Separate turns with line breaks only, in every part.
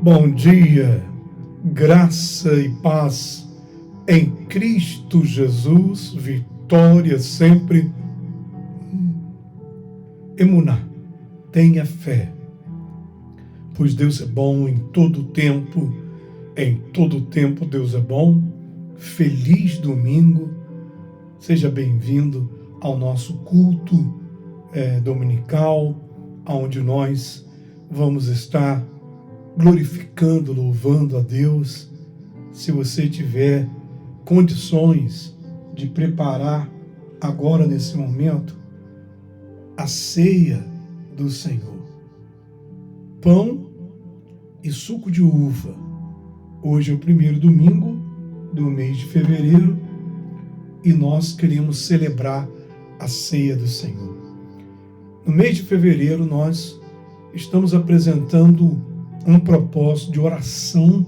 Bom dia, graça e paz em Cristo Jesus, vitória sempre. Emuná, tenha fé, pois Deus é bom em todo tempo Deus é bom. Feliz domingo, seja bem-vindo ao nosso culto dominical, onde nós vamos estar glorificando, louvando a Deus. Se você tiver condições de preparar agora, nesse momento, a ceia do Senhor, pão e suco de uva. Hoje é o primeiro domingo do mês de fevereiro e nós queremos celebrar a ceia do Senhor. No mês de fevereiro nós estamos apresentando um propósito de oração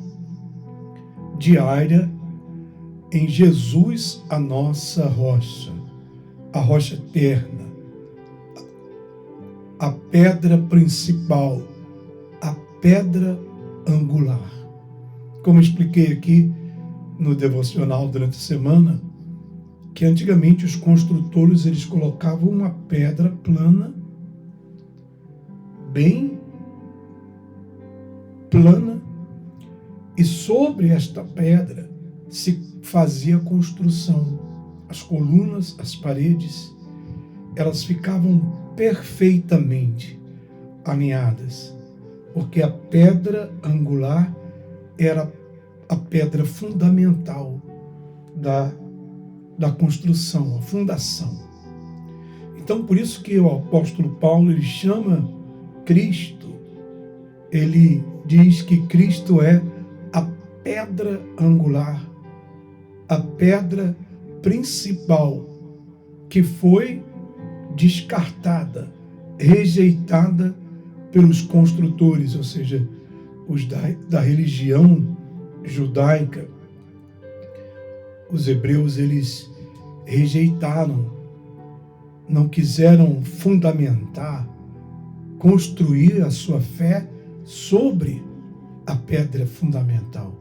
diária em Jesus, a nossa rocha, a rocha eterna, a pedra principal, a pedra angular. Como eu expliquei aqui no devocional durante a semana, que antigamente os construtores eles colocavam uma pedra plana, bem plana, e sobre esta pedra se fazia a construção. As colunas, as paredes, elas ficavam perfeitamente alinhadas, porque a pedra angular era a pedra fundamental da construção, a fundação. Então, por isso que o apóstolo Paulo ele chama Cristo, ele diz que Cristo é a pedra angular, a pedra principal que foi descartada, rejeitada pelos construtores, ou seja, os da religião judaica. Os hebreus, eles rejeitaram, não quiseram fundamentar, construir a sua fé sobre a pedra fundamental,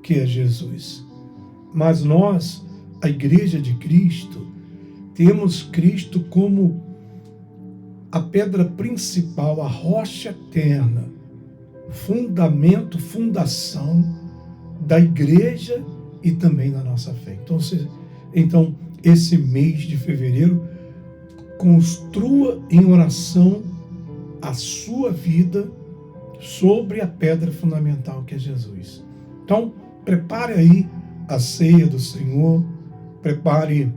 que é Jesus. Mas nós, a Igreja de Cristo, temos Cristo como a pedra principal, a rocha eterna, fundamento, fundação da Igreja e também da nossa fé. Então, esse mês de fevereiro, construa em oração a sua vida sobre a pedra fundamental que é Jesus. Então, prepare aí a ceia do Senhor, prepare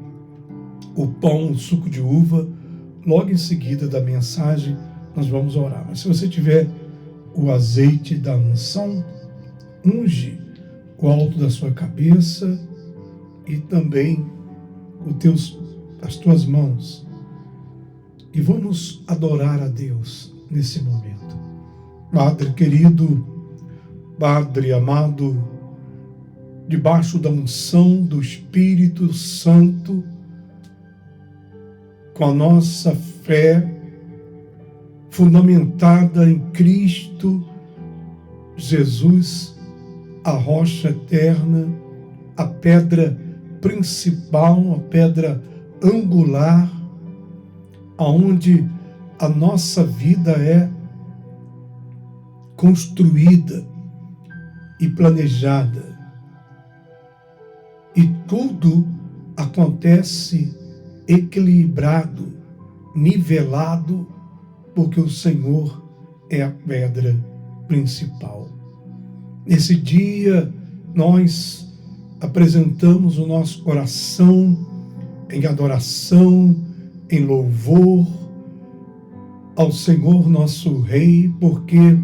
o pão, o suco de uva. Logo em seguida da mensagem, nós vamos orar. Mas se você tiver o azeite da unção, unge o alto da sua cabeça e também as tuas mãos. E vamos adorar a Deus nesse momento. Padre querido, Padre amado, debaixo da unção do Espírito Santo, com a nossa fé fundamentada em Cristo Jesus, a rocha eterna, a pedra principal, a pedra angular, aonde a nossa vida é construída e planejada. E tudo acontece equilibrado, nivelado, porque o Senhor é a pedra principal. Nesse dia, nós apresentamos o nosso coração em adoração, em louvor ao Senhor nosso Rei, porque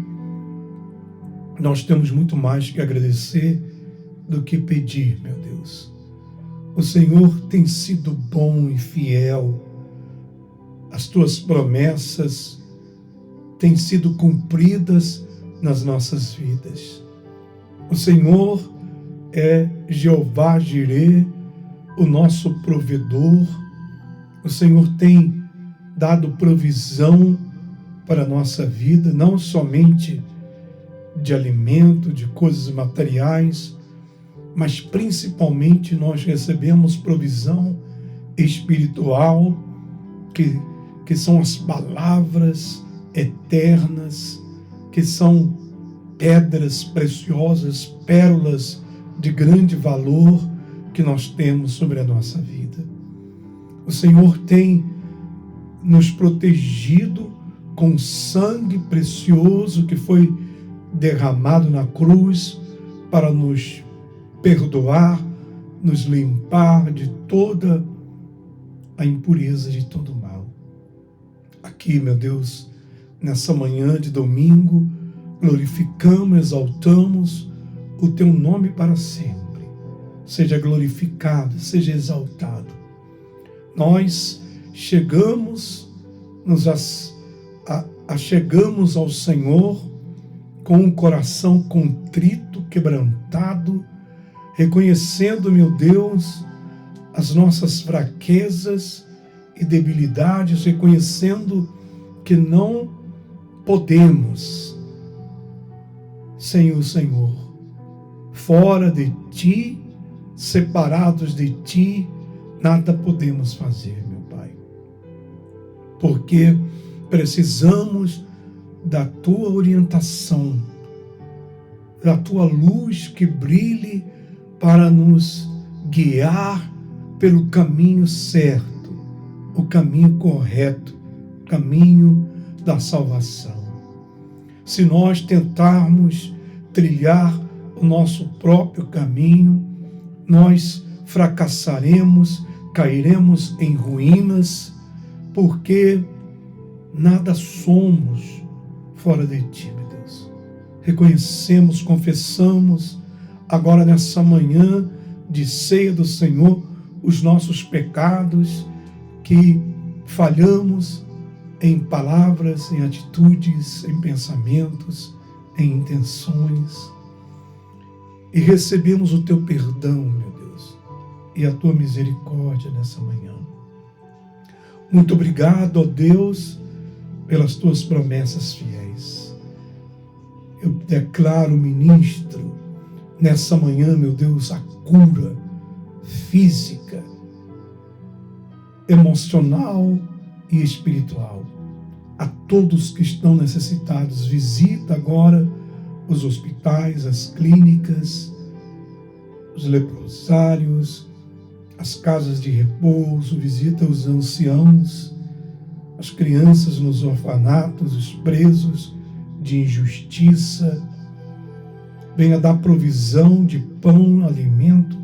nós temos muito mais que agradecer do que pedir, meu Deus. O Senhor tem sido bom e fiel. As tuas promessas têm sido cumpridas nas nossas vidas. O Senhor é Jeová Jireh, o nosso provedor. O Senhor tem dado provisão para a nossa vida, não somente de alimento, de coisas materiais, mas principalmente nós recebemos provisão espiritual, que são as palavras eternas, que são pedras preciosas, pérolas de grande valor que nós temos sobre a nossa vida. O Senhor tem nos protegido com sangue precioso que foi derramado na cruz para nos perdoar, nos limpar de toda a impureza, de todo o mal. Aqui, meu Deus, nessa manhã de domingo, glorificamos, exaltamos o Teu nome para sempre. Seja glorificado, seja exaltado. Nós chegamos, chegamos ao Senhor com um coração contrito, quebrantado, reconhecendo, meu Deus, as nossas fraquezas e debilidades, reconhecendo que não podemos sem o Senhor. Fora de Ti, separados de Ti, nada podemos fazer, meu Pai. Porque precisamos da Tua orientação, da Tua luz que brilhe para nos guiar pelo caminho certo, o caminho correto, o caminho da salvação. Se nós tentarmos trilhar o nosso próprio caminho, nós fracassaremos, cairemos em ruínas, porque nada somos fora de Ti, meu Deus. Reconhecemos, confessamos, agora nessa manhã de ceia do Senhor, os nossos pecados, que falhamos em palavras, em atitudes, em pensamentos, em intenções. E recebemos o Teu perdão, meu Deus, e a Tua misericórdia nessa manhã. Muito obrigado, ó Deus, pelas Tuas promessas fiéis. Eu declaro, ministro, nessa manhã, meu Deus, a cura física, emocional e espiritual. A todos que estão necessitados, visita agora os hospitais, as clínicas, os leprosários, as casas de repouso, visita os anciãos, as crianças nos orfanatos, os presos de injustiça. Venha dar provisão de pão, alimento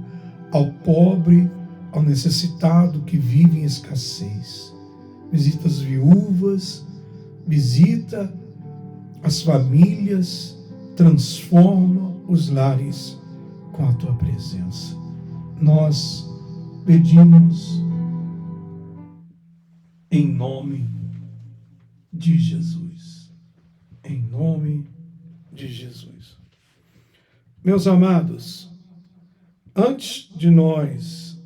ao pobre, ao necessitado que vive em escassez. Visita as viúvas, visita as famílias, transforma os lares com a Tua presença. Nós pedimos em nome de Jesus. Em nome de Jesus. Meus amados, antes de nós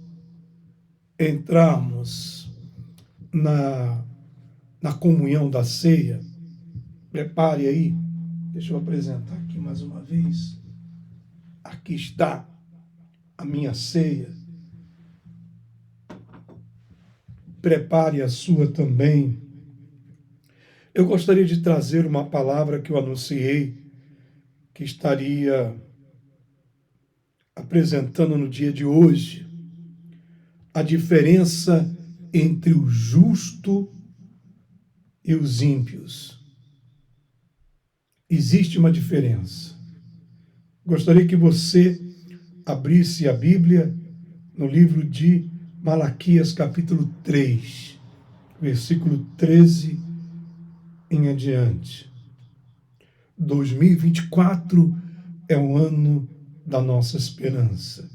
entrarmos na comunhão da ceia, prepare aí, deixa eu apresentar aqui mais uma vez. Aqui está a minha ceia. Prepare a sua também. Eu gostaria de trazer uma palavra que eu anunciei, que estaria apresentando no dia de hoje. A diferença entre o justo e os ímpios. Existe uma diferença. Gostaria que você abrisse a Bíblia no livro de Malaquias, capítulo 3, versículo 13 em adiante. 2024 é o ano da nossa esperança.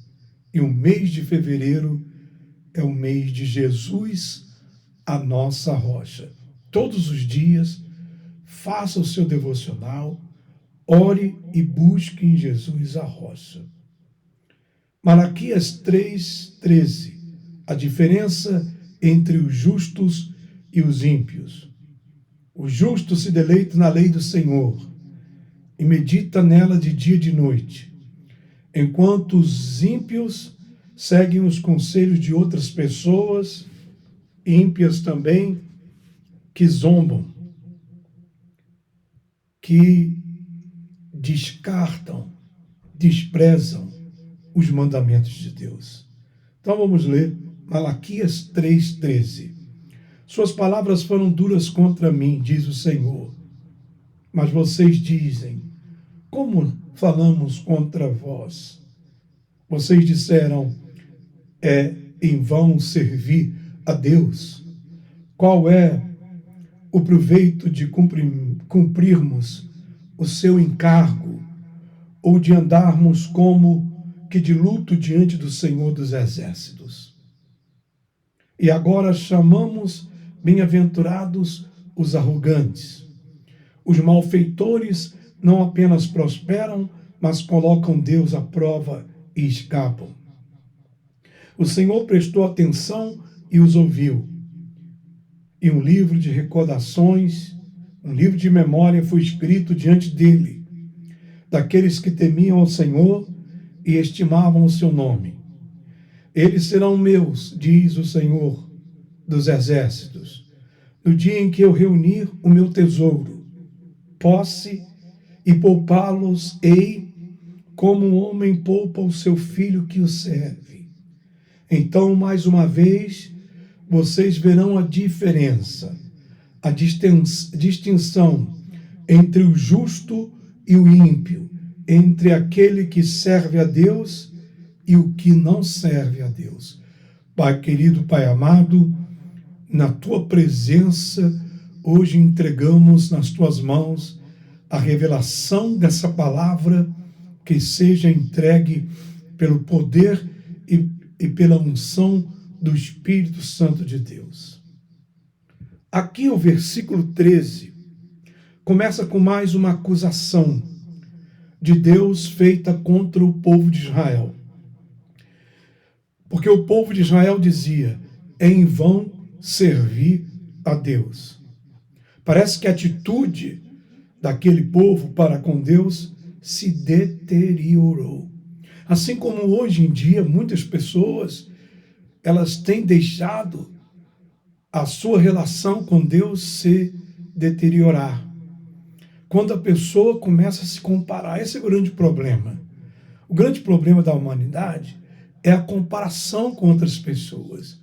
E o mês de fevereiro é o mês de Jesus, a nossa rocha. Todos os dias, faça o seu devocional, ore e busque em Jesus a rocha. Malaquias 3:13. A diferença entre os justos e os ímpios. O justo se deleita na lei do Senhor, e medita nela de dia e de noite, enquanto os ímpios seguem os conselhos de outras pessoas, ímpias também, que zombam, que descartam, desprezam os mandamentos de Deus. Então vamos ler Malaquias 3,13. Suas palavras foram duras contra mim, diz o Senhor. Mas vocês dizem, como falamos contra vós? Vocês disseram, é em vão servir a Deus. Qual é o proveito de cumprirmos o seu encargo, ou de andarmos como que de luto diante do Senhor dos Exércitos? E agora chamamos bem-aventurados os arrogantes. Os malfeitores não apenas prosperam, mas colocam Deus à prova e escapam. O Senhor prestou atenção e os ouviu. E um livro de recordações, um livro de memória foi escrito diante dele, daqueles que temiam ao Senhor e estimavam o seu nome. Eles serão meus, diz o Senhor dos Exércitos, no dia em que eu reunir o meu tesouro, posse, e poupá-los-ei como um homem poupa o seu filho que o serve. Então, mais uma vez, vocês verão a diferença, a distinção entre o justo e o ímpio, entre aquele que serve a Deus e o que não serve a Deus. Pai querido, Pai amado, na Tua presença, hoje entregamos nas Tuas mãos a revelação dessa palavra, que seja entregue pelo poder e pela unção do Espírito Santo de Deus. Aqui o versículo 13 começa com mais uma acusação de Deus feita contra o povo de Israel. Porque o povo de Israel dizia, é em vão servir a Deus. Parece que a atitude daquele povo para com Deus se deteriorou. Assim como hoje em dia muitas pessoas, elas têm deixado a sua relação com Deus se deteriorar. Quando a pessoa começa a se comparar, esse é o grande problema. O grande problema da humanidade é a comparação com outras pessoas.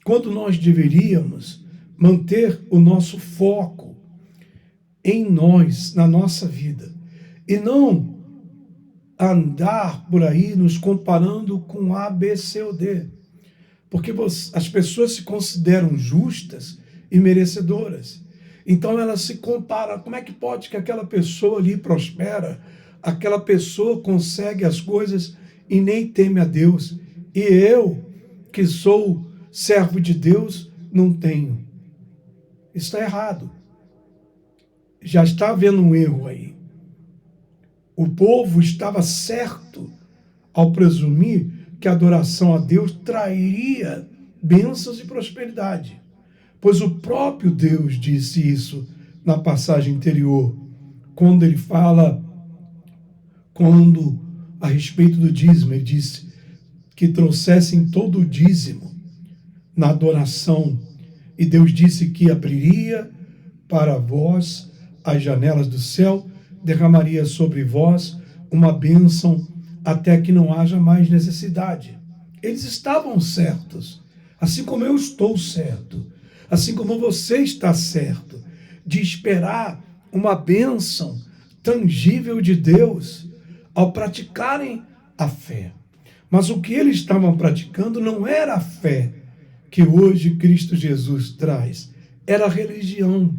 Quando nós deveríamos manter o nosso foco em nós, na nossa vida, e não andar por aí nos comparando com A, B, C ou D. Porque as pessoas se consideram justas e merecedoras. Então elas se comparam. Como é que pode que aquela pessoa ali prospera? Aquela pessoa consegue as coisas e nem teme a Deus. E eu, que sou servo de Deus, não tenho. Isso está errado. Já está havendo um erro aí. O povo estava certo ao presumir que a adoração a Deus trairia bênçãos e prosperidade. Pois o próprio Deus disse isso na passagem anterior, quando ele fala, a respeito do dízimo, ele disse que trouxessem todo o dízimo na adoração, e Deus disse que abriria para vós as janelas do céu, derramaria sobre vós uma bênção até que não haja mais necessidade. Eles estavam certos, assim como eu estou certo, assim como você está certo, de esperar uma bênção tangível de Deus ao praticarem a fé. Mas o que eles estavam praticando não era a fé que hoje Cristo Jesus traz, era a religião.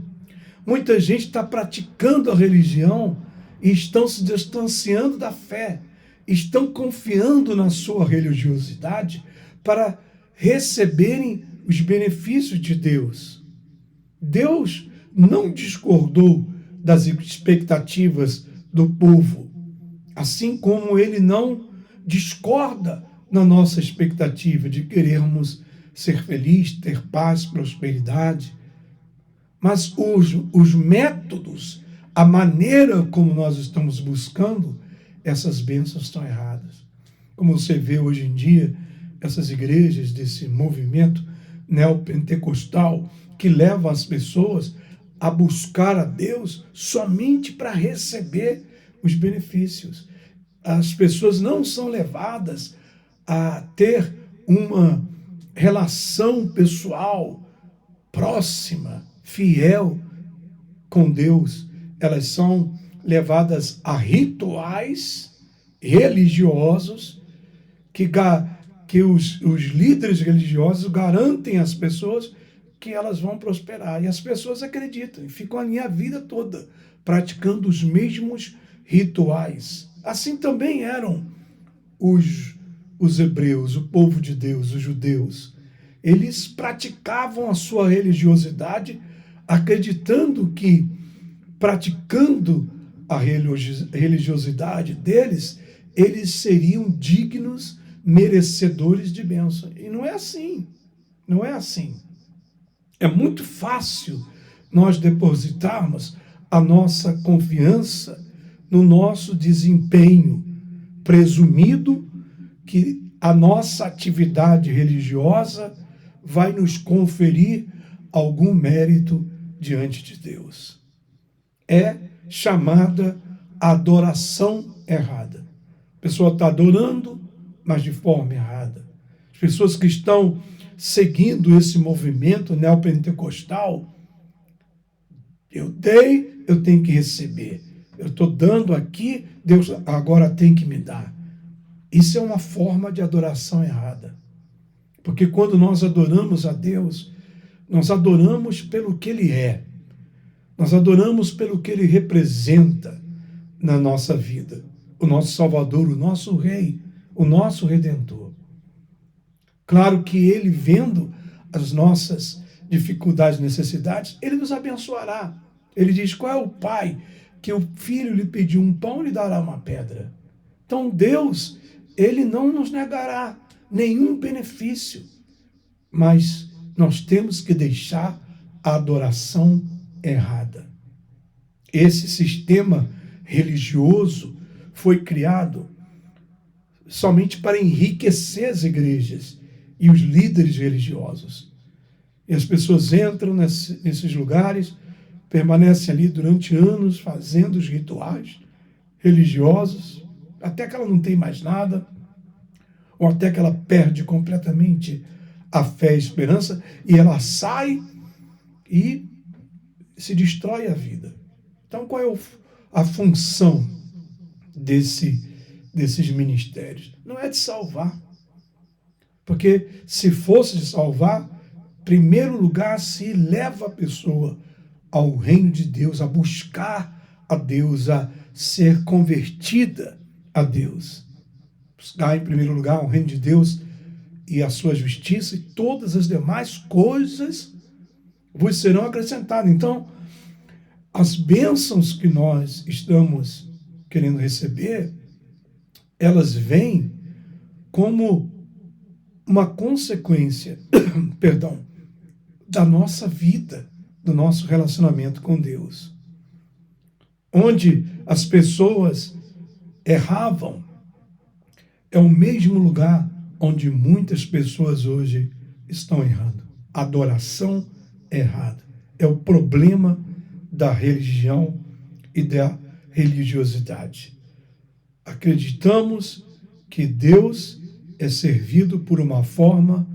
Muita gente está praticando a religião e estão se distanciando da fé, estão confiando na sua religiosidade para receberem os benefícios de Deus. Deus não discordou das expectativas do povo, assim como ele não discorda na nossa expectativa de querermos ser felizes, ter paz, prosperidade. Mas os métodos, a maneira como nós estamos buscando essas bênçãos estão erradas. Como você vê hoje em dia, essas igrejas desse movimento neopentecostal que levam as pessoas a buscar a Deus somente para receber os benefícios. As pessoas não são levadas a ter uma relação pessoal próxima, fiel com Deus. Elas são levadas a rituais religiosos que os líderes religiosos garantem às pessoas que elas vão prosperar. E as pessoas acreditam e ficam ali a vida toda praticando os mesmos rituais. Assim também eram os hebreus, o povo de Deus, os judeus. Eles praticavam a sua religiosidade acreditando que, praticando a religiosidade deles, eles seriam dignos, merecedores de bênção. E não é assim. Não é assim. É muito fácil nós depositarmos a nossa confiança no nosso desempenho, presumindo que a nossa atividade religiosa vai nos conferir algum mérito diante de Deus. É chamada adoração errada. A pessoa está adorando, mas de forma errada. As pessoas que estão seguindo esse movimento neopentecostal, eu dei, eu tenho que receber. Eu estou dando aqui, Deus agora tem que me dar. Isso é uma forma de adoração errada. Porque quando nós adoramos a Deus, nós adoramos pelo que Ele é. Nós adoramos pelo que Ele representa na nossa vida. O nosso Salvador, o nosso Rei, o nosso Redentor. Claro que Ele, vendo as nossas dificuldades e necessidades, Ele nos abençoará. Ele diz, qual é o pai que o filho lhe pediu um pão e lhe dará uma pedra? Então Deus, Ele não nos negará nenhum benefício, mas nós temos que deixar a adoração errada. Esse sistema religioso foi criado somente para enriquecer as igrejas e os líderes religiosos. E as pessoas entram nesses lugares, permanecem ali durante anos fazendo os rituais religiosos, até que ela não tem mais nada, ou até que ela perde completamente a fé e a esperança, e ela sai e se destrói a vida. Então, qual é a função desses ministérios? Não é de salvar. Porque se fosse de salvar, em primeiro lugar se leva a pessoa ao reino de Deus, a buscar a Deus, a ser convertida a Deus. Buscar em primeiro lugar o reino de Deus e a sua justiça, e todas as demais coisas vos serão acrescentadas. Então, as bênçãos que nós estamos querendo receber, elas vêm como uma consequência, da nossa vida, do nosso relacionamento com Deus. Onde as pessoas erravam, é o mesmo lugar onde muitas pessoas hoje estão errando. Adoração errada. É o problema da religião e da religiosidade. Acreditamos que Deus é servido por uma forma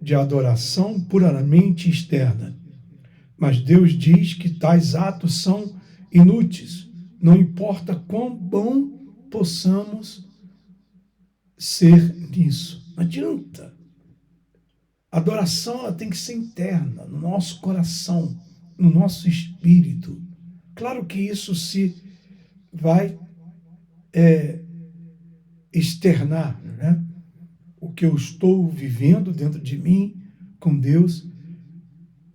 de adoração puramente externa. Mas Deus diz que tais atos são inúteis. Não importa quão bom possamos ser nisso. Não adianta. A adoração ela tem que ser interna, no nosso coração, no nosso espírito. Claro que isso se vai externar, né? O que eu estou vivendo dentro de mim, com Deus,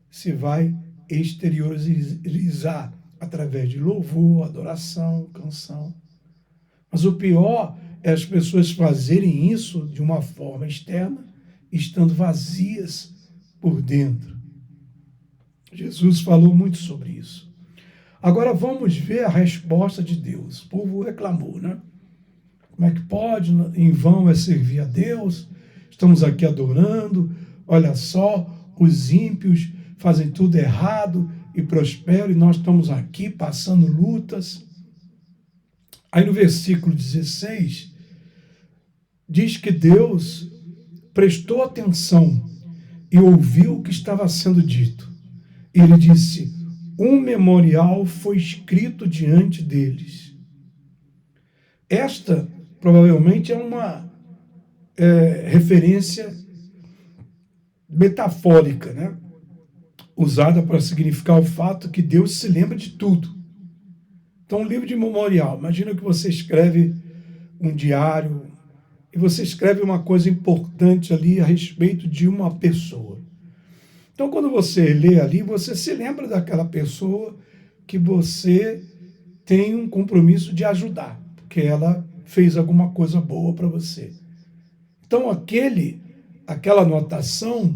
se vai exteriorizar através de louvor, adoração, canção. Mas o pior é as pessoas fazerem isso de uma forma externa, estando vazias por dentro. Jesus falou muito sobre isso. Agora vamos ver a resposta de Deus. O povo reclamou, né? Como é que pode? Em vão é servir a Deus. Estamos aqui adorando. Olha só, os ímpios fazem tudo errado e prosperam, e nós estamos aqui passando lutas. Aí no versículo 16, diz que Deus prestou atenção e ouviu o que estava sendo dito. Ele disse: um memorial foi escrito diante deles. Esta, provavelmente, é uma referência metafórica, né? Usada para significar o fato que Deus se lembra de tudo. Então, um livro de memorial. Imagina que você escreve um diário e você escreve uma coisa importante ali a respeito de uma pessoa. Então, quando você lê ali, você se lembra daquela pessoa que você tem um compromisso de ajudar, porque ela fez alguma coisa boa para você. Então, aquela anotação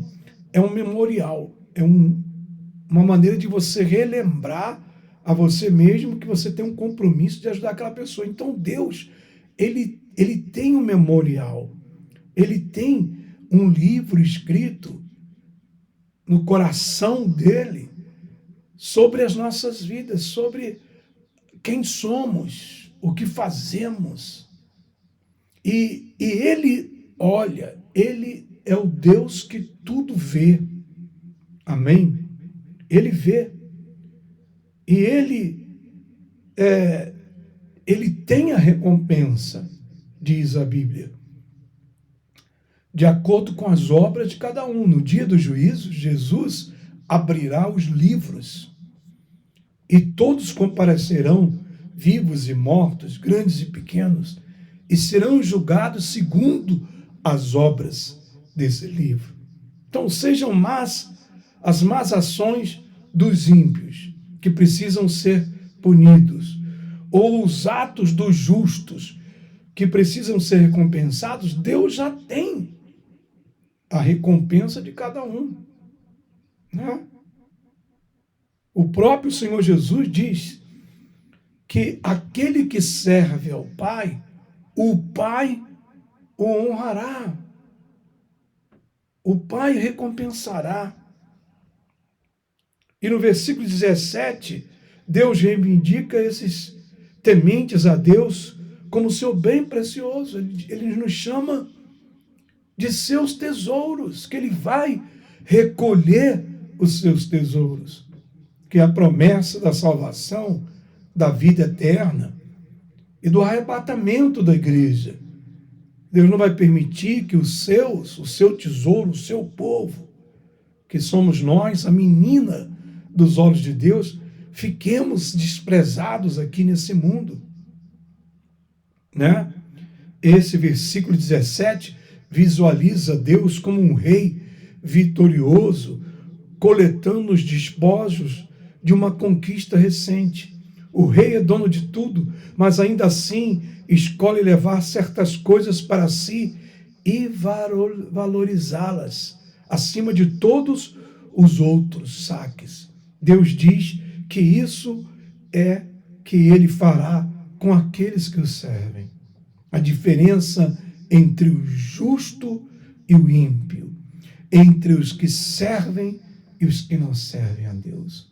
é um memorial, é uma maneira de você relembrar a você mesmo que você tem um compromisso de ajudar aquela pessoa. Então, Deus, ele tem um memorial, ele tem um livro escrito no coração dele sobre as nossas vidas, sobre quem somos, o que fazemos. E ele olha, ele é o Deus que tudo vê. Amém? Ele vê. E ele tem a recompensa, diz a Bíblia, de acordo com as obras de cada um. No dia do juízo, Jesus abrirá os livros e todos comparecerão, vivos e mortos, grandes e pequenos, e serão julgados segundo as obras desse livro. Então, sejam as más ações dos ímpios, que precisam ser punidos, ou os atos dos justos, que precisam ser recompensados, Deus já tem a recompensa de cada um, né? O próprio Senhor Jesus diz que aquele que serve ao Pai, o Pai o honrará, o Pai recompensará. E no versículo 17, Deus reivindica esses tementes a Deus como seu bem precioso. Ele nos chama de seus tesouros, que ele vai recolher os seus tesouros, que é a promessa da salvação, da vida eterna e do arrebatamento da igreja. Deus não vai permitir que o seu tesouro, o seu povo, que somos nós, a menina dos olhos de Deus, fiquemos desprezados aqui nesse mundo, né? Esse versículo 17 visualiza Deus como um rei vitorioso, coletando os despojos de uma conquista recente. O rei é dono de tudo, mas ainda assim escolhe levar certas coisas para si e valorizá-las acima de todos os outros saques. Deus diz que isso é que ele fará com aqueles que o servem. A diferença entre o justo e o ímpio, entre os que servem e os que não servem a Deus.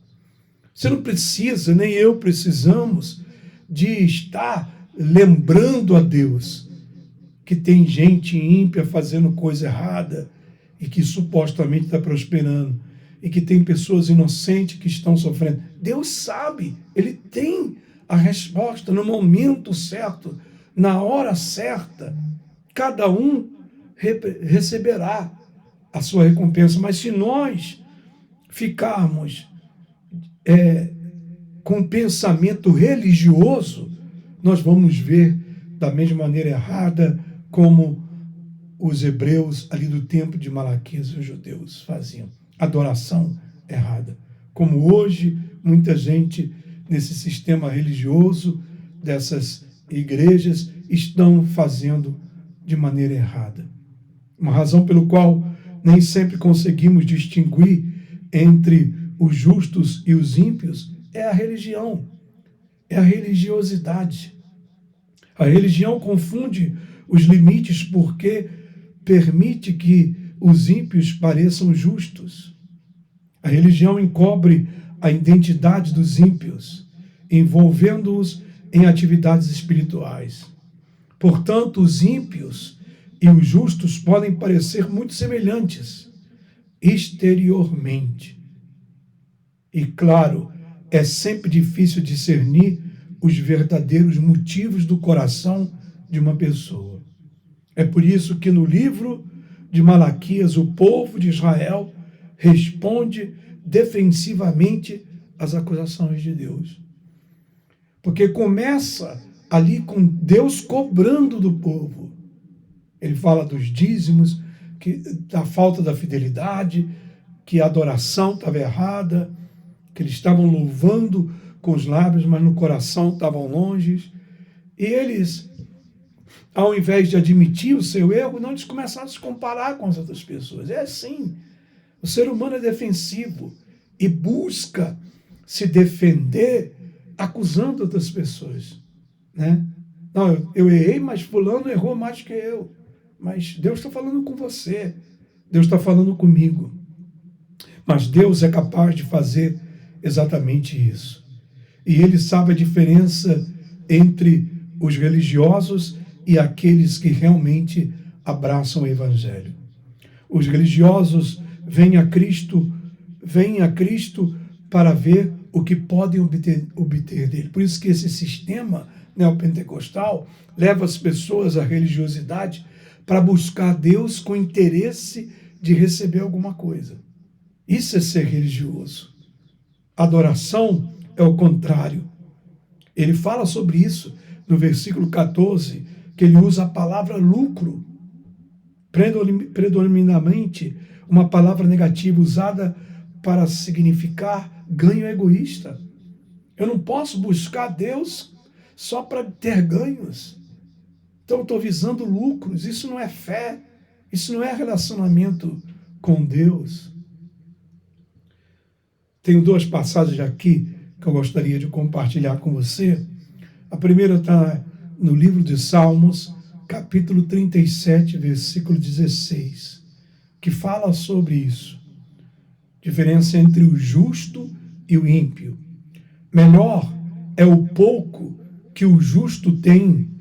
Você não precisa, nem eu precisamos, de estar lembrando a Deus que tem gente ímpia fazendo coisa errada e que supostamente está prosperando, e que tem pessoas inocentes que estão sofrendo. Deus sabe, ele tem a resposta no momento certo, na hora certa. Cada um receberá a sua recompensa. Mas se nós ficarmos com um pensamento religioso, nós vamos ver da mesma maneira errada como os hebreus ali do tempo de Malaquias, os judeus faziam. Adoração errada. Como hoje, muita gente nesse sistema religioso, dessas igrejas, estão fazendo de maneira errada. Uma razão pelo qual nem sempre conseguimos distinguir entre os justos e os ímpios é a religião, é a religiosidade. A religião confunde os limites porque permite que os ímpios pareçam justos. A religião encobre a identidade dos ímpios, envolvendo-os em atividades espirituais. Portanto, os ímpios e os justos podem parecer muito semelhantes exteriormente. E, claro, é sempre difícil discernir os verdadeiros motivos do coração de uma pessoa. É por isso que no livro de Malaquias, o povo de Israel responde defensivamente às acusações de Deus. Porque começa ali com Deus cobrando do povo. Ele fala dos dízimos, da falta da fidelidade, que a adoração estava errada, que eles estavam louvando com os lábios, mas no coração estavam longe. E eles, ao invés de admitir o seu erro, não, eles começaram a se comparar com as outras pessoas. É assim. O ser humano é defensivo e busca se defender acusando outras pessoas, né? Não, eu errei, mas fulano errou mais que eu. Mas Deus está falando com você. Deus está falando comigo. Mas Deus é capaz de fazer exatamente isso. E Ele sabe a diferença entre os religiosos e aqueles que realmente abraçam o Evangelho. Os religiosos vêm a Cristo para ver o que podem obter dele. Por isso que esse sistema neopentecostal leva as pessoas à religiosidade para buscar Deus com interesse de receber alguma coisa. Isso é ser religioso. Adoração é o contrário. Ele fala sobre isso no versículo 14, que ele usa a palavra lucro, predominantemente uma palavra negativa usada para significar ganho egoísta. Eu não posso buscar Deus só para ter ganhos. Então, estou visando lucros. Isso não é fé. Isso não é relacionamento com Deus. Tenho duas passagens aqui que eu gostaria de compartilhar com você. A primeira está no livro de Salmos, capítulo 37, versículo 16, que fala sobre isso. Diferença entre o justo e o ímpio. Melhor é o pouco que o justo tem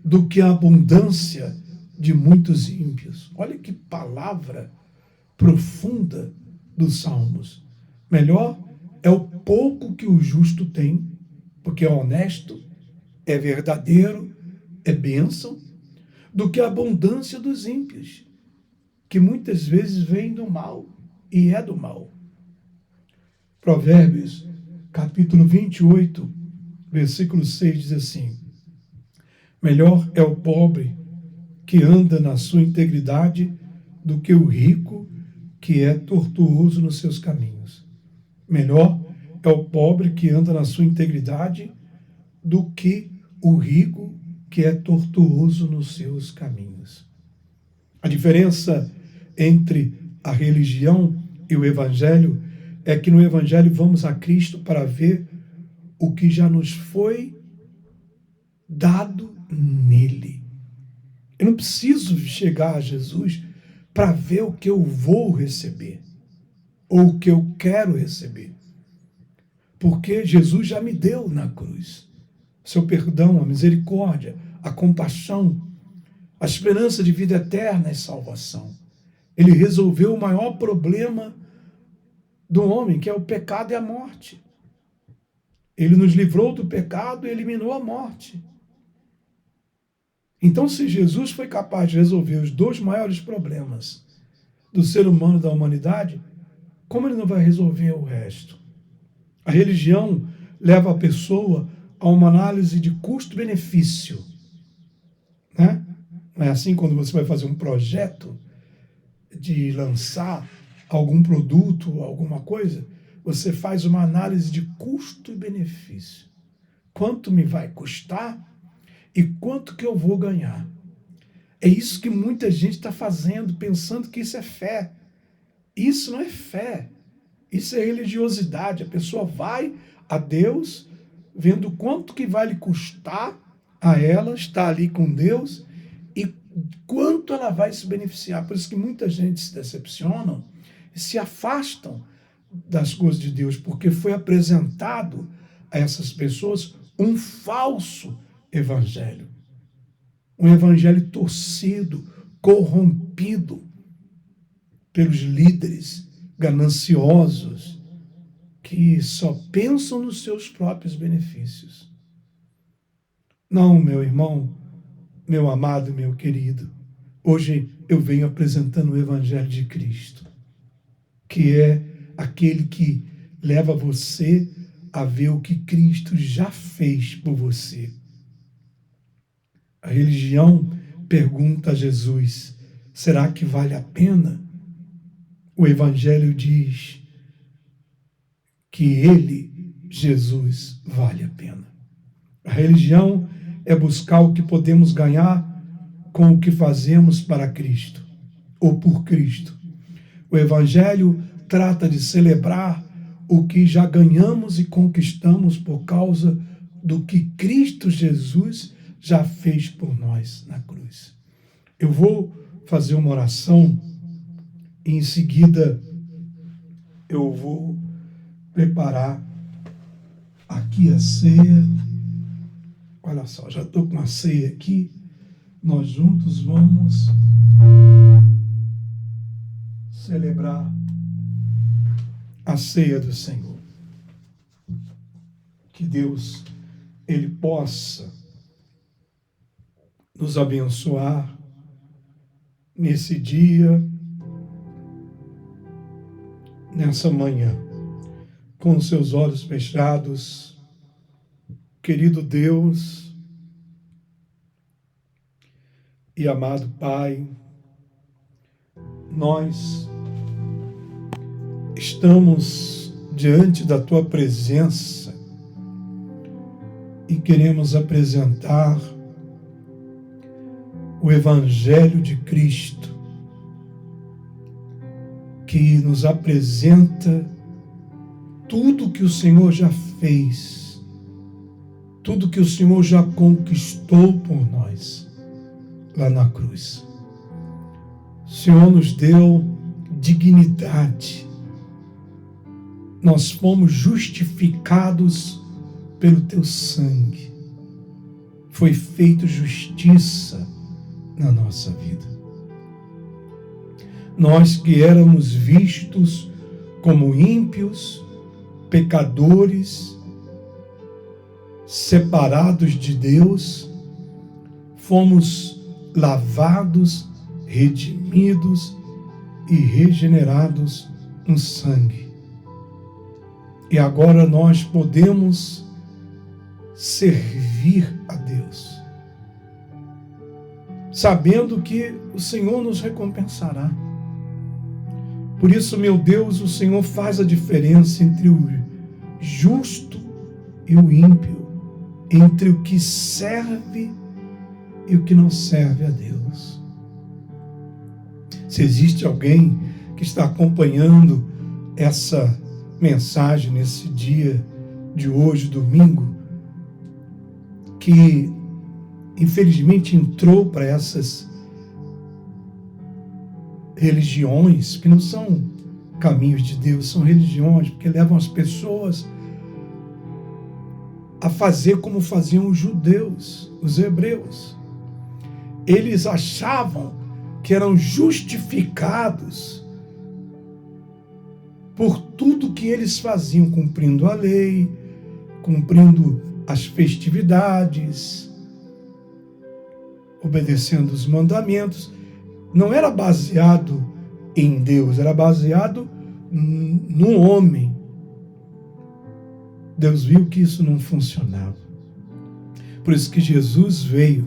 do que a abundância de muitos ímpios. Olha que palavra profunda dos Salmos. Melhor é o pouco que o justo tem, porque é honesto, é verdadeiro, é bênção, do que a abundância dos ímpios, que muitas vezes vem do mal e é do mal. Provérbios, capítulo 28, versículo 6 diz assim: melhor é o pobre que anda na sua integridade do que o rico que é tortuoso nos seus caminhos. Melhor é o pobre que anda na sua integridade do que o rico que é tortuoso nos seus caminhos. A diferença entre a religião e o Evangelho é que no Evangelho vamos a Cristo para ver o que já nos foi dado nele. Eu não preciso chegar a Jesus para ver o que eu vou receber ou o que eu quero receber, porque Jesus já me deu na cruz seu perdão, a misericórdia, a compaixão, a esperança de vida eterna e salvação. Ele resolveu o maior problema do homem, que é o pecado e a morte. Ele nos livrou do pecado e eliminou a morte. Então, se Jesus foi capaz de resolver os dois maiores problemas do ser humano e da humanidade, como ele não vai resolver o resto? A religião leva a pessoa a uma análise de custo-benefício, né? Não é assim quando você vai fazer um projeto de lançar algum produto, alguma coisa, você faz uma análise de custo e benefício. Quanto me vai custar e quanto que eu vou ganhar? É isso que muita gente está fazendo, pensando que isso é fé. Isso não é fé. Isso é religiosidade. A pessoa vai a Deus, vendo quanto que vai lhe custar a ela estar ali com Deus e quanto ela vai se beneficiar. Por isso que muita gente se decepciona e se afastam das coisas de Deus, porque foi apresentado a essas pessoas um falso evangelho. Um evangelho torcido, corrompido pelos líderes gananciosos que só pensam nos seus próprios benefícios. Não, meu irmão, meu amado, meu querido, hoje eu venho apresentando o evangelho de Cristo, que é aquele que leva você a ver o que Cristo já fez por você. A religião pergunta a Jesus: será que vale a pena? O Evangelho diz que ele, Jesus, vale a pena. A religião é buscar o que podemos ganhar com o que fazemos para Cristo ou por Cristo. O Evangelho trata de celebrar o que já ganhamos e conquistamos por causa do que Cristo Jesus já fez por nós na cruz. Eu vou fazer uma oração e em seguida eu vou preparar aqui a ceia. Olha só, já estou com a ceia aqui. Nós juntos vamos celebrar a ceia do Senhor. Que Deus, Ele possa nos abençoar nesse dia, nessa manhã, com os seus olhos fechados. Querido Deus e amado Pai, nós estamos diante da Tua presença e queremos apresentar o Evangelho de Cristo, que nos apresenta tudo que o Senhor já fez, tudo que o Senhor já conquistou por nós lá na cruz. O Senhor nos deu dignidade. Nós fomos justificados pelo Teu sangue. Foi feita justiça na nossa vida. Nós que éramos vistos como ímpios, pecadores, separados de Deus, fomos lavados, redimidos e regenerados no sangue. E agora nós podemos servir a Deus, sabendo que o Senhor nos recompensará. Por isso, meu Deus, o Senhor faz a diferença entre o justo e o ímpio, entre o que serve e o que não serve a Deus. Se existe alguém que está acompanhando essa mensagem nesse dia de hoje, domingo, que infelizmente entrou para essas religiões, que não são caminhos de Deus, são religiões, porque levam as pessoas a fazer como faziam os judeus, os hebreus. Eles achavam que eram justificados por tudo que eles faziam, cumprindo a lei, cumprindo as festividades, obedecendo os mandamentos. Não era baseado em Deus, era baseado no homem. Deus viu que isso não funcionava. Por isso que Jesus veio,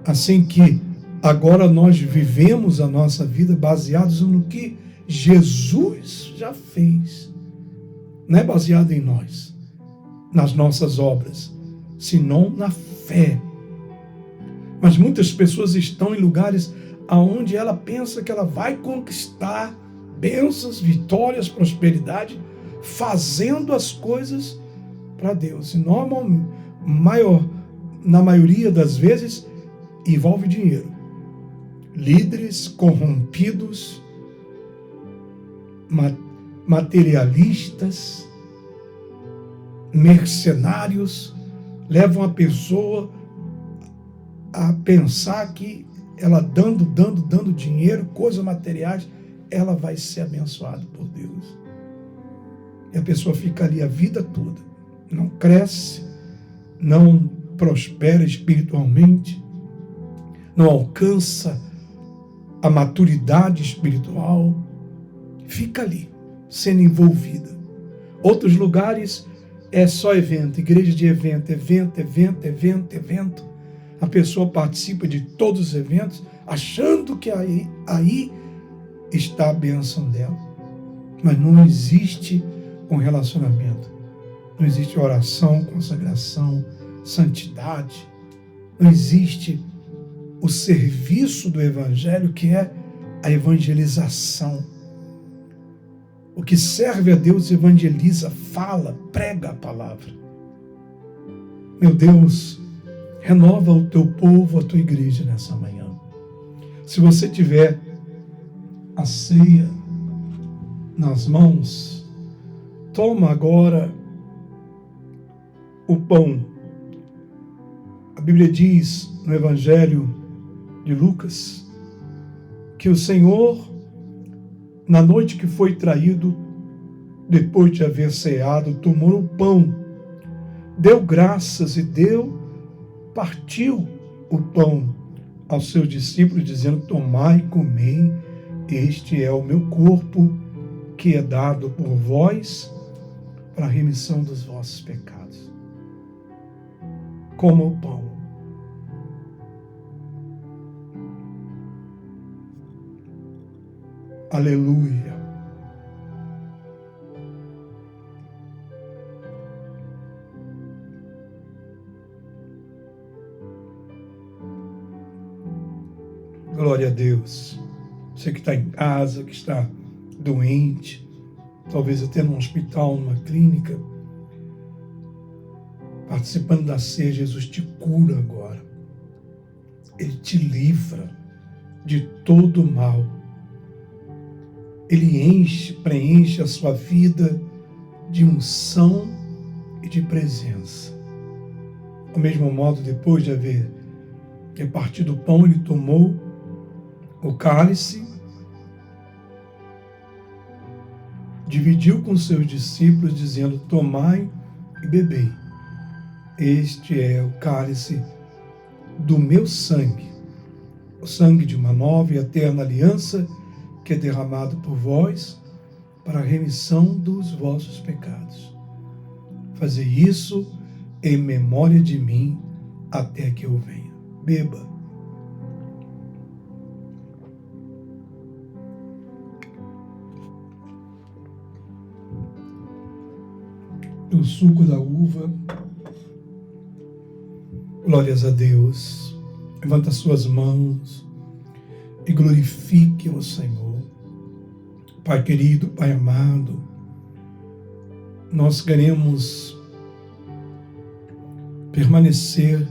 assim que agora nós vivemos a nossa vida baseados no que Jesus já fez. Não é baseado em nós, nas nossas obras, senão na fé. Mas muitas pessoas estão em lugares onde ela pensa que ela vai conquistar bênçãos, vitórias, prosperidade, fazendo as coisas para Deus. E na maioria das vezes, envolve dinheiro. Líderes corrompidos, materialistas, mercenários, levam a pessoa a pensar que ela dando dinheiro, coisas materiais, ela vai ser abençoada por Deus. E a pessoa fica ali a vida toda, não cresce, não prospera espiritualmente, não alcança a maturidade espiritual, fica ali, sendo envolvida. Outros lugares é só evento, igreja de evento. A pessoa participa de todos os eventos, achando que aí está a bênção dela. Mas não existe um relacionamento. Não existe oração, consagração, santidade. Não existe o serviço do Evangelho, que é a evangelização. O que serve a Deus evangeliza, fala, prega a palavra. Meu Deus, renova o teu povo, a tua igreja nessa manhã. Se você tiver a ceia nas mãos, toma agora o pão. A Bíblia diz no Evangelho de Lucas que o Senhor, na noite que foi traído, depois de haver ceado, tomou o pão, deu graças e partiu o pão aos seus discípulos, dizendo: tomai e comei, este é o meu corpo, que é dado por vós para a remissão dos vossos pecados. Coma o pão. Aleluia. Glória a Deus. Você que está em casa, que está doente, talvez até num hospital, numa clínica, participando da ceia, Jesus te cura agora. Ele te livra de todo o mal. Ele preenche a sua vida de unção e de presença. Do mesmo modo, depois de haver partido o pão, ele tomou o cálice, dividiu com seus discípulos, dizendo: tomai e bebei. Este é o cálice do meu sangue, o sangue de uma nova e eterna aliança, que é derramado por vós para a remissão dos vossos pecados. Fazei isso em memória de mim até que eu venha. Beba. O suco da uva. Glórias a Deus. Levanta suas mãos e glorifique o Senhor. Pai querido, Pai amado, nós queremos permanecer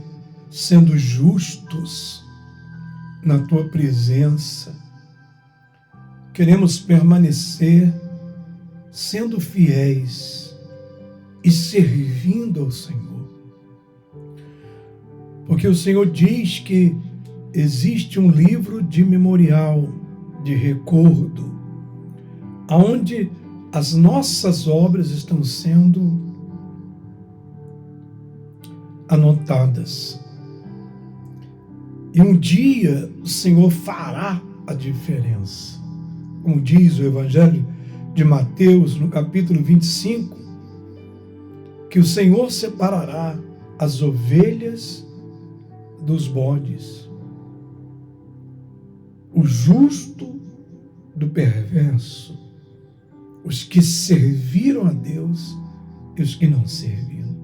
sendo justos na Tua presença. Queremos permanecer sendo fiéis e servindo ao Senhor. Porque o Senhor diz que existe um livro de memorial, de recordo, onde as nossas obras estão sendo anotadas. E um dia o Senhor fará a diferença. Como diz o Evangelho de Mateus, no capítulo 25, que o Senhor separará as ovelhas dos bodes, o justo do perverso, os que serviram a Deus e os que não serviram.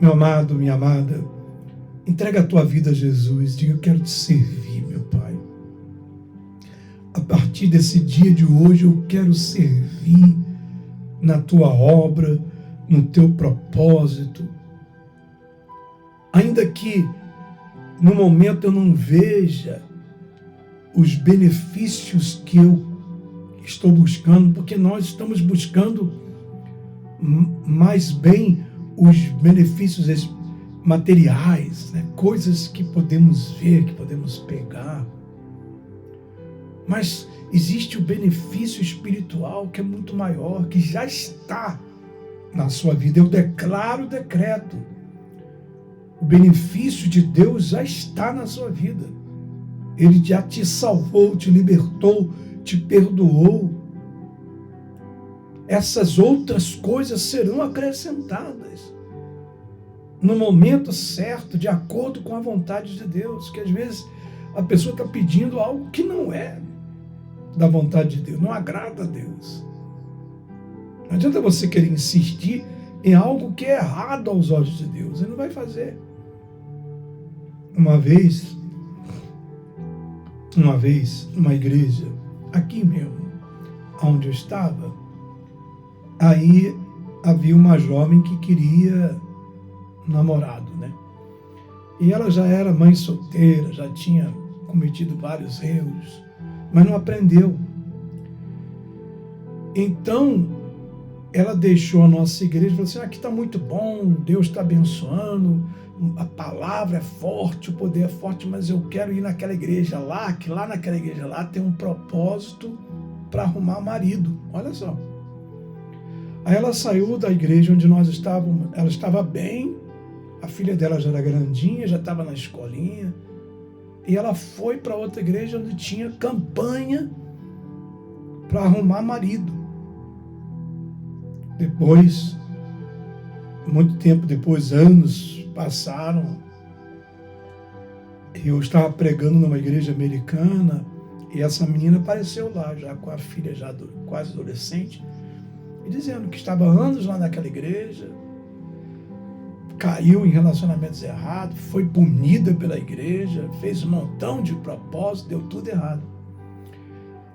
Meu amado, minha amada, entrega a tua vida a Jesus, diga: eu quero te servir, meu Pai. A partir desse dia de hoje, eu quero servir na tua obra, no teu propósito. Ainda que no momento eu não veja os benefícios que eu estou buscando, porque nós estamos buscando mais bem os benefícios materiais, né? Coisas que podemos ver, que podemos pegar. Mas existe o benefício espiritual que é muito maior, que já está na sua vida. Eu declaro, decreto. O benefício de Deus já está na sua vida. Ele já te salvou, te libertou, te perdoou. Essas outras coisas serão acrescentadas no momento certo, de acordo com a vontade de Deus. Que às vezes a pessoa está pedindo algo que não é da vontade de Deus, não agrada a Deus. Não adianta você querer insistir em algo que é errado aos olhos de Deus. Ele não vai fazer. Uma vez, numa igreja, aqui mesmo, onde eu estava, aí havia uma jovem que queria um namorado, né? E ela já era mãe solteira, já tinha cometido vários erros, mas não aprendeu. Então, ela deixou a nossa igreja e falou assim: aqui está muito bom, Deus está abençoando, a palavra é forte, o poder é forte, mas eu quero ir naquela igreja lá, que lá naquela igreja lá tem um propósito para arrumar marido. Olha só. Aí ela saiu da igreja onde nós estávamos, ela estava bem, a filha dela já era grandinha, já estava na escolinha, e ela foi para outra igreja onde tinha campanha para arrumar marido. Depois, muito tempo depois, anos passaram, eu estava pregando numa igreja americana e essa menina apareceu lá, já com a filha já quase adolescente, e dizendo que estava há anos lá naquela igreja, caiu em relacionamentos errados, foi punida pela igreja, fez um montão de propósitos, deu tudo errado.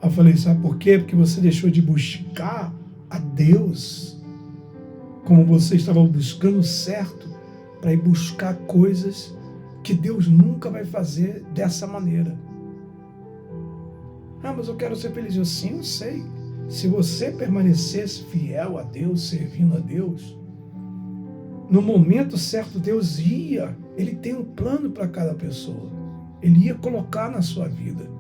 Eu falei: sabe por quê? Porque você deixou de buscar a Deus como você estava buscando certo, para ir buscar coisas que Deus nunca vai fazer dessa maneira. Ah, mas eu quero ser feliz. Eu sim, eu sei. Se você permanecesse fiel a Deus, servindo a Deus, no momento certo Deus Ele tem um plano para cada pessoa. Ele ia colocar na sua vida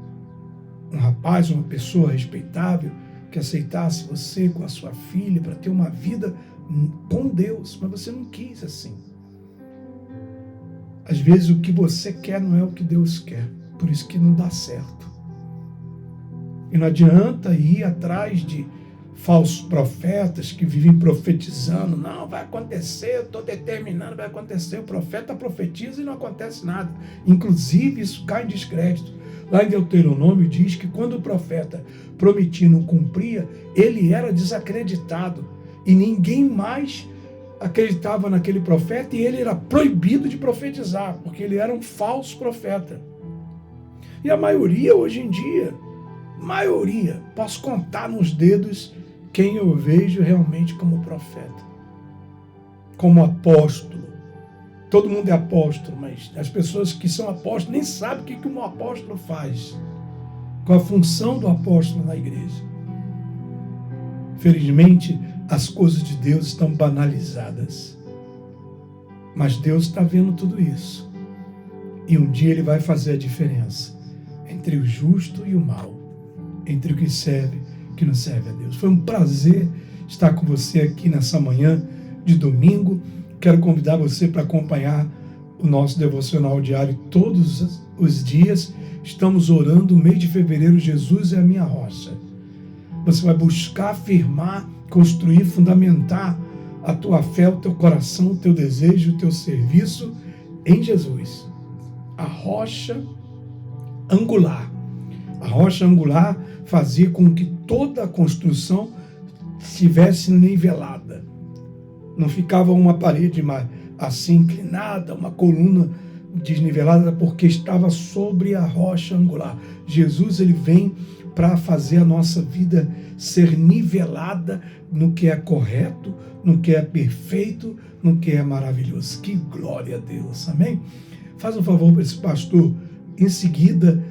um rapaz, uma pessoa respeitável, que aceitasse você com a sua filha para ter uma vida com Deus, mas você não quis assim. Às vezes o que você quer não é o que Deus quer, por isso que não dá certo. E não adianta ir atrás de falsos profetas que vivem profetizando. Não, vai acontecer, eu estou determinando, vai acontecer. O profeta profetiza e não acontece nada. Inclusive, isso cai em descrédito. Lá em Deuteronômio diz que quando o profeta prometia e não cumpria, ele era desacreditado. E ninguém mais acreditava naquele profeta e ele era proibido de profetizar, porque ele era um falso profeta. E a maioria hoje em dia, posso contar nos dedos quem eu vejo realmente como profeta, como apóstolo. Todo mundo é apóstolo, mas as pessoas que são apóstolos nem sabem o que um apóstolo faz, qual a função do apóstolo na igreja. Felizmente, as coisas de Deus estão banalizadas, mas Deus está vendo tudo isso, e um dia Ele vai fazer a diferença entre o justo e o mal, entre o que serve e o que não serve a Deus. Foi um prazer estar com você aqui nessa manhã de domingo. Quero convidar você para acompanhar o nosso devocional diário todos os dias. Estamos orando o mês de fevereiro. Jesus é a minha rocha. Você vai buscar afirmar, construir, fundamentar a tua fé, o teu coração, o teu desejo, o teu serviço em Jesus. A rocha angular. A rocha angular fazia com que toda a construção estivesse nivelada. Não ficava uma parede assim inclinada, uma coluna desnivelada porque estava sobre a rocha angular. Jesus, ele vem para fazer a nossa vida ser nivelada no que é correto, no que é perfeito, no que é maravilhoso. Que glória a Deus, amém? Faz um favor para esse pastor, em seguida,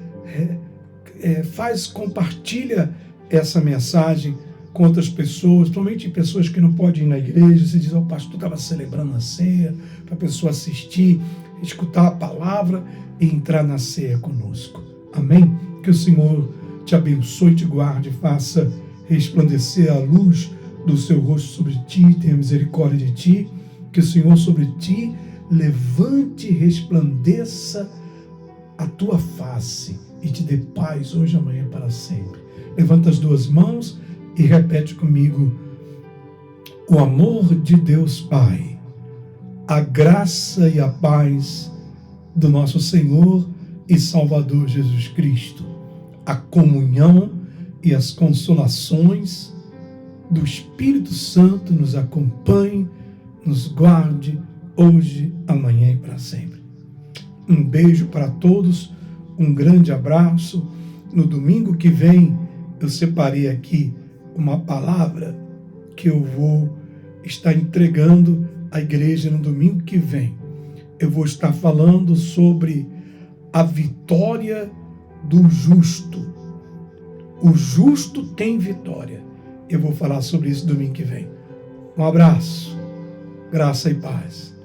compartilha essa mensagem com outras pessoas, principalmente pessoas que não podem ir na igreja. Você diz, o pastor estava celebrando a ceia, para a pessoa assistir, escutar a palavra e entrar na ceia conosco. Amém? Que o Senhor te abençoe, te guarde, faça resplandecer a luz do seu rosto sobre ti, tenha misericórdia de ti, que o Senhor sobre ti levante e resplandeça a tua face e te dê paz hoje, amanhã, para sempre. Levanta as duas mãos e repete comigo: o amor de Deus Pai, a graça e a paz do nosso Senhor e Salvador Jesus Cristo, a comunhão e as consolações do Espírito Santo nos acompanhe, nos guarde hoje, amanhã e para sempre. Um beijo para todos, um grande abraço. No domingo que vem, eu separei aqui uma palavra que eu vou estar entregando à igreja no domingo que vem. Eu vou estar falando sobre a vitória do justo. O justo tem vitória. Eu vou falar sobre isso domingo que vem. Um abraço, graça e paz.